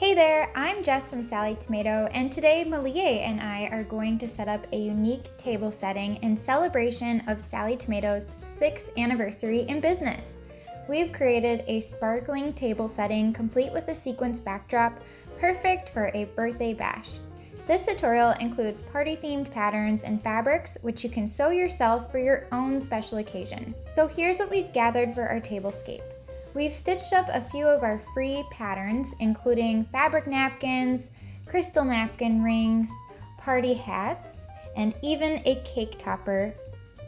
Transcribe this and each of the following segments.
Hey there, I'm Jess from Sallie Tomato, and today Malie and I are going to set up a unique table setting in celebration of Sallie Tomato's 6th anniversary in business. We've created a sparkling table setting complete with a sequins backdrop, perfect for a birthday bash. This tutorial includes party-themed patterns and fabrics which you can sew yourself for your own special occasion. So here's what we've gathered for our tablescape. We've stitched up a few of our free patterns, including fabric napkins, crystal napkin rings, party hats, and even a cake topper.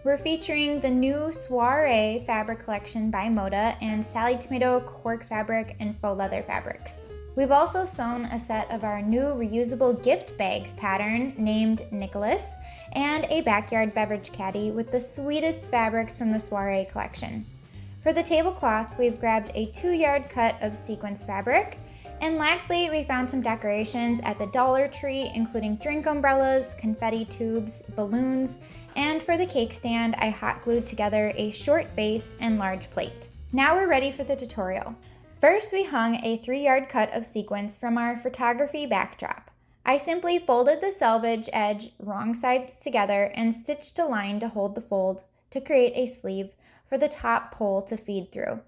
We're featuring the new Soiree fabric collection by Moda and Sallie Tomato cork fabric and faux leather fabrics. We've also sewn a set of our new reusable gift bags pattern named Nicholas and a backyard beverage caddy with the sweetest fabrics from the Soiree collection. For the tablecloth, we've grabbed a 2-yard cut of sequins fabric. And lastly, we found some decorations at the Dollar Tree, including drink umbrellas, confetti tubes, balloons, and for the cake stand, I hot glued together a short base and large plate. Now we're ready for the tutorial. First, we hung a 3-yard cut of sequins from our photography backdrop. I simply folded the selvage edge wrong sides together and stitched a line to hold the fold to create a sleeve for the top pole to feed through.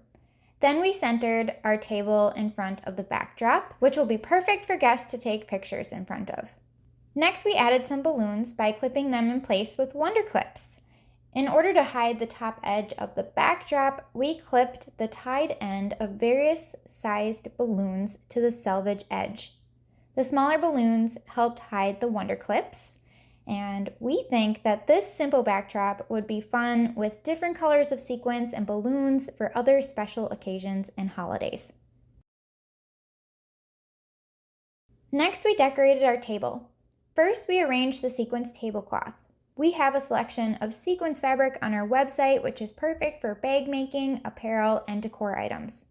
Then we centered our table in front of the backdrop, which will be perfect for guests to take pictures in front of. Next, we added some balloons by clipping them in place with wonder clips. In order to hide the top edge of the backdrop, we clipped the tied end of various sized balloons to the selvage edge. The smaller balloons helped hide the wonder clips, and we think that this simple backdrop would be fun with different colors of sequins and balloons for other special occasions and holidays. Next, we decorated our table. First, we arranged the sequins tablecloth. We have a selection of sequins fabric on our website, which is perfect for bag making, apparel, and decor items.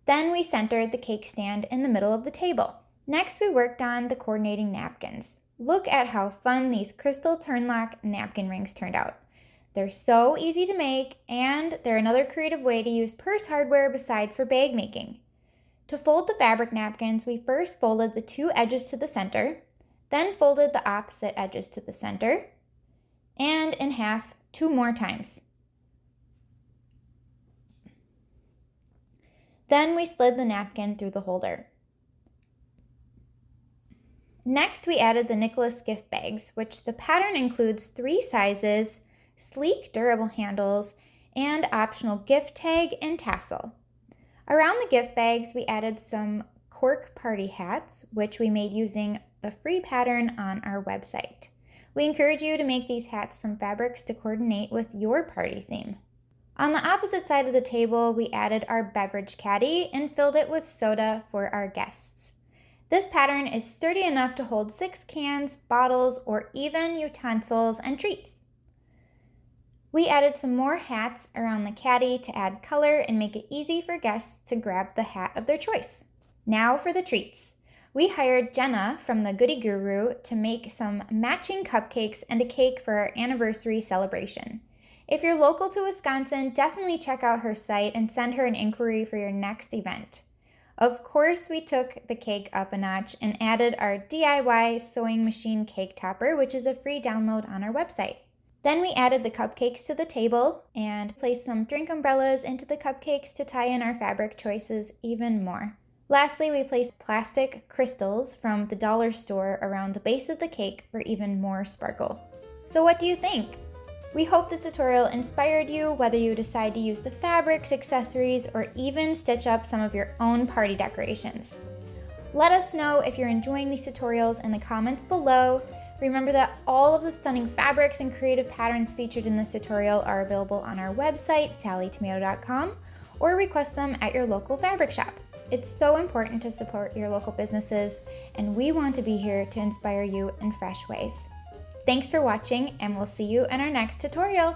Then we centered the cake stand in the middle of the table. Next, we worked on the coordinating napkins. Look at how fun these crystal turnlock napkin rings turned out. They're so easy to make, and they're another creative way to use purse hardware besides for bag making. To fold the fabric napkins, we first folded the 2 edges to the center, then folded the opposite edges to the center, and in half 2 more times. Then we slid the napkin through the holder. Next, we added the Nicholas gift bags, which the pattern includes 3 sizes, sleek durable handles, and optional gift tag and tassel. Around the gift bags, we added some cork party hats, which we made using the free pattern on our website. We encourage you to make these hats from fabrics to coordinate with your party theme. On the opposite side of the table, we added our beverage caddy and filled it with soda for our guests. This pattern is sturdy enough to hold 6 cans, bottles, or even utensils and treats. We added some more hats around the caddy to add color and make it easy for guests to grab the hat of their choice. Now for the treats. We hired Jenna from the Goody Guru to make some matching cupcakes and a cake for our anniversary celebration. If you're local to Wisconsin, definitely check out her site and send her an inquiry for your next event. Of course, we took the cake up a notch and added our DIY sewing machine cake topper, which is a free download on our website. Then we added the cupcakes to the table and placed some drink umbrellas into the cupcakes to tie in our fabric choices even more. Lastly, we placed plastic crystals from the dollar store around the base of the cake for even more sparkle. So what do you think? We hope this tutorial inspired you, whether you decide to use the fabrics, accessories, or even stitch up some of your own party decorations. Let us know if you're enjoying these tutorials in the comments below. Remember that all of the stunning fabrics and creative patterns featured in this tutorial are available on our website, sallietomato.com, or request them at your local fabric shop. It's so important to support your local businesses, and we want to be here to inspire you in fresh ways. Thanks for watching, and we'll see you in our next tutorial.